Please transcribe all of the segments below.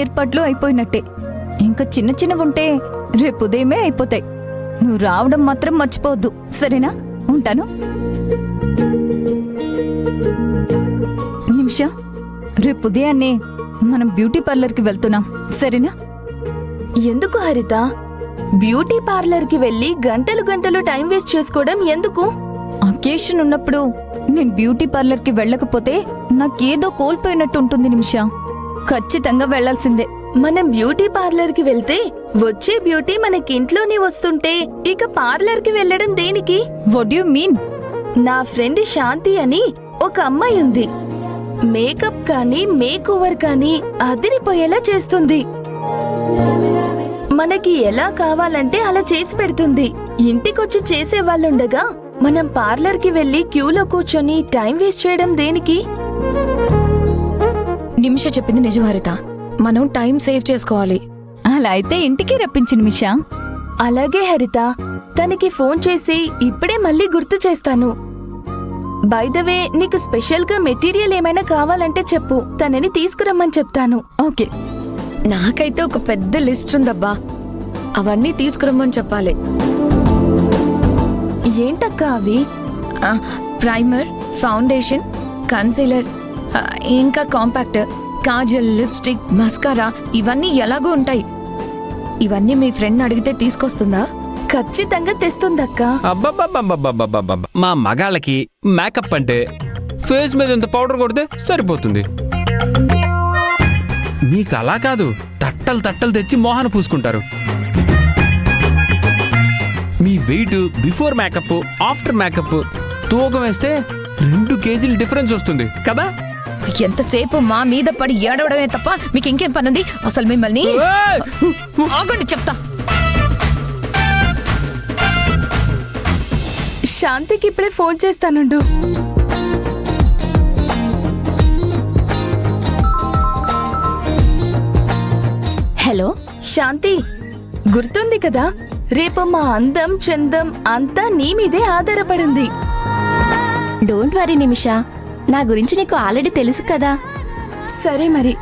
ఏర్పాట్లు అయిపోయినట్టే. ఇంకా చిన్న చిన్నవుంటే రేపు ఉదయమే అయిపోతాయి. నువ్వు రావడం మాత్రం మర్చిపోవద్దు, సరేనా? ఉంటాను. నిమిష, రేపు ఉదయాన్నే మనం బ్యూటీ పార్లర్కి వెళ్తున్నాం, సరేనా? ఎందుకు హరిత? బ్యూటీ పార్లర్కి వెళ్ళి గంటలు గంటలు టైం వేస్ట్ చేసుకోవడం ఎందుకు? అకేషన్ ఉన్నప్పుడు నేను బ్యూటీ పార్లర్కి వెళ్ళకపోతే నాకేదో కోల్పోయినట్టు ఉంటుంది నిమిష. ఖచ్చితంగా వెళ్లాల్సిందే. మనం బ్యూటీ పార్లర్కి వెళ్తే వచ్చే బ్యూటీ మనకింట్లోనే వస్తుంటే ఇక పార్లర్కి వెళ్ళడం దేనికి? What you mean? నా ఫ్రెండ్ శాంతి అని ఒక అమ్మాయి ఉంది. మేకప్ కానీ మేక్ ఓవర్ కానీ అదిరిపోయేలా చేస్తుంది. మనకి ఎలా కావాలంటే అలా చేసి పెడుతుంది. ఇంటికొచ్చి చేసే వాళ్ళుండగా మనం పార్లర్కి వెళ్లి క్యూలో కూర్చొని టైం వేస్ట్ చేయడం దేనికి? నిమిష చెప్పింది నిజం హరిత. మనం టైం సేవ్ చేసుకోవాలి. అలా అయితే ఇంటికి రప్పించు నిమిష. అలాగే హరిత, తనకి ఫోన్ చేసి ఇప్పుడే మళ్ళీ గుర్తు చేస్తాను. బై ద వే, నీకు స్పెషల్ గా మెటీరియల్ ఏమైనా కావాలంటే చెప్పు, తనని తీసుకురమ్మని చెప్తాను. ఓకే. నాకైతే ఒక పెద్ద లిస్ట్ ఉందబ్బా, అవన్నీ తీసుకురమ్మని చెప్పాలి. ఏంటక్క అవి? ప్రైమర్, ఫౌండేషన్, కన్సీలర్, ఇంకా కాంపాక్ట్, కాజల్, లిప్స్టిక్, మస్కారా, ఇవన్నీ ఎలాగో ఉంటాయి. ఇవన్నీ మీ ఫ్రెండ్ అడిగితే తీసుకొస్తుందా? ఖచ్చితంగా తెస్తుందక్క. అబ్బబ్బబ్బబ్బబ్బబ్బబ్బబ్బ. మా మగాళ్ళకి మేకప్ అంటే ఫేస్ మీద ఇంత పౌడర్ కొడితే సరిపోతుంది. మీకు అలా కాదు, తట్టలు తట్టలు తెచ్చి మోహన పూసుకుంటారు. మీ weight before makeup after makeup తూకం వేస్తే 2 కేజీలు డిఫరెన్స్ వస్తుంది కదా. ఎంతసేపు మా మీద పడి ఏడవడమే తప్ప మీకు ఇంకేం పనుంది? అసలు మిమ్మల్ని ఆగండి చెప్తా. శాంతికి ఇప్పుడే ఫోన్ చేస్తానుండు. హలో శాంతి, గుర్తుంది కదా, రేపు మా అందం చందం అంతా నీ మీదే ఆధారపడింది. డోంట్ వరీ నిమిష, నా గురించి నీకు ఆల్రెడీ తెలుసు కదా. సరే మరి,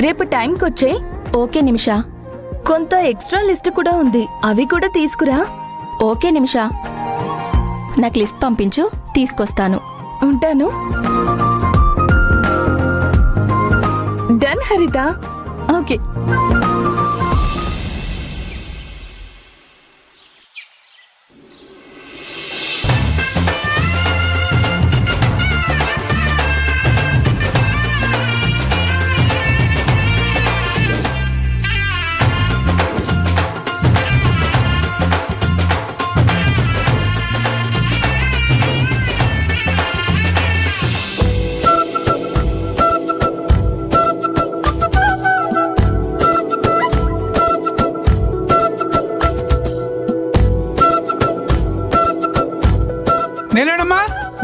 రేపు టైంకొచ్చే. ఓకే నిమిష. కొంత ఎక్స్ట్రా లిస్ట్ కూడా ఉంది, అవి కూడా తీసుకురా. ఓకే నిమిష, నాకు లిస్ట్ పంపించు, తీసుకొస్తాను. ఉంటాను. డన్ హరిత. ఓకే.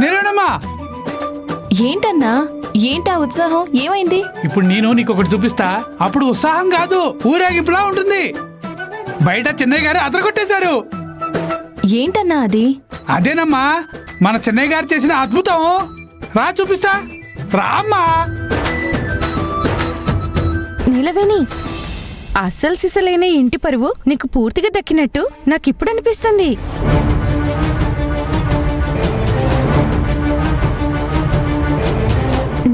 నిలవడమ్మా. ఏంటన్నా, ఏంటా ఉత్సాహం? ఏమైంది? ఇప్పుడు నేను నీకొకటి చూపిస్తా, అప్పుడు ఉత్సాహం కాదు ఊరేగింపులా ఉంటుంది. బయట చెన్నయ్య గారు అదరగొట్టేశారు. ఏంటన్నా అది? అదేనమ్మా మన చెన్నయ్య గారు చేసిన అద్భుతం. రా చూపిస్తా, రామ్మా. నీలవేణి, అస్సలు సిసలైన ఇంటి పరువు నీకు పూర్తిగా దక్కినట్టు నాకిప్పుడు అనిపిస్తుంది.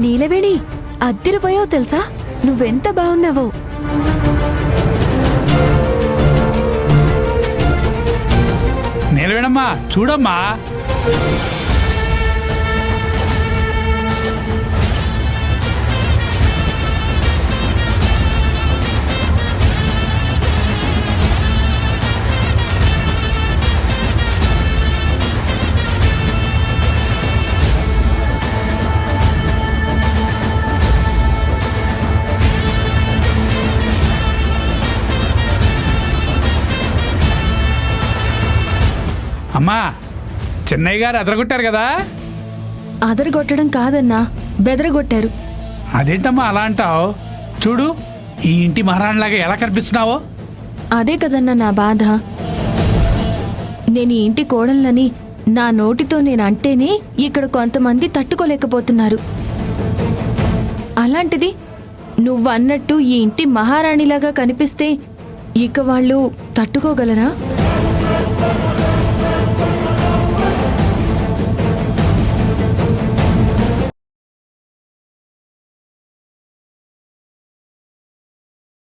నీలవేణి, అద్దరిపోయావు తెలుసా? నువ్వెంత బాగున్నావో. నిలవేణమ్మా, చూడమ్మా. అమ్మా, చెన్నయ్య గారు అదరగొట్టారు కదా. అదరగొట్టడం కాదన్నా, బెదరగొట్టారు. అదేంటమ్మా అలా అంటావు? చూడు, ఈ ఇంటి మహారాణిలాగా ఎలా కనిపిస్తున్నావో. అదే కదన్నా నా బాధ. నేను ఈ ఇంటి కోడళ్ళని నా నోటితో నేను అంటేనే ఇక్కడ కొంతమంది తట్టుకోలేకపోతున్నారు. అలాంటిది నువ్వన్నట్టు ఈ ఇంటి మహారాణిలాగా కనిపిస్తే ఇక వాళ్ళు తట్టుకోగలరా?